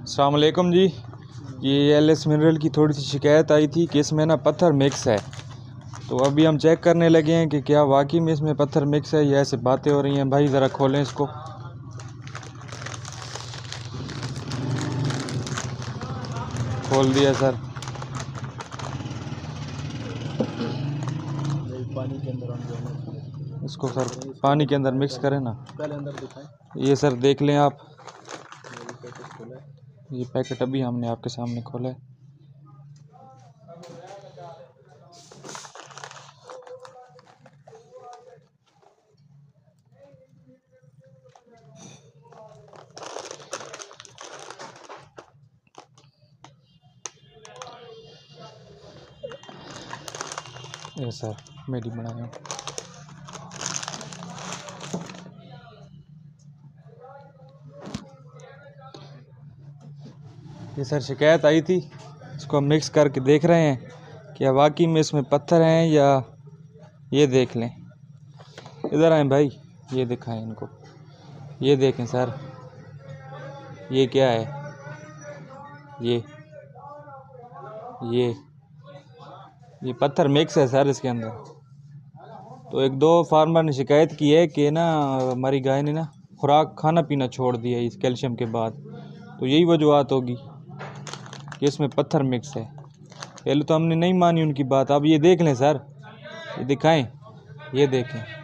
अस्सलाम वालेकुम जी। ये एलएस मिनरल की थोड़ी सी शिकायत आई थी कि इसमें ना पत्थर मिक्स है। तो अभी हम चेक करने लगे हैं कि क्या वाकई में इसमें पत्थर मिक्स है या ऐसे बातें हो रही हैं। भाई ज़रा खोलें इसको। खोल दिया सर। पानी के अंदर हम जो इसको सर पानी के अंदर मिक्स करें ना। पहले अंदर दिखाएं। ये सर देख लें आप। ये पैकेट खोला है। ये पैकेट अभी हमने आपके सामने खोला है। ये सर मेरी बनाया। ये सर शिकायत आई थी, इसको हम मिक्स करके देख रहे हैं क्या वाकई में इसमें पत्थर हैं या। ये देख लें, इधर आए भाई, ये दिखाएं इनको। ये देखें सर, ये क्या है। ये पत्थर मिक्स है सर इसके अंदर। तो एक दो फार्मर ने शिकायत की है कि ना हमारी गाय ने ना खुराक खाना पीना छोड़ दिया इस कैल्शियम के बाद। तो यही वजूहत होगी कि इसमें पत्थर मिक्स है। पहले तो हमने नहीं मानी उनकी बात। अब ये देख लें सर, ये दिखाएं, ये देखें।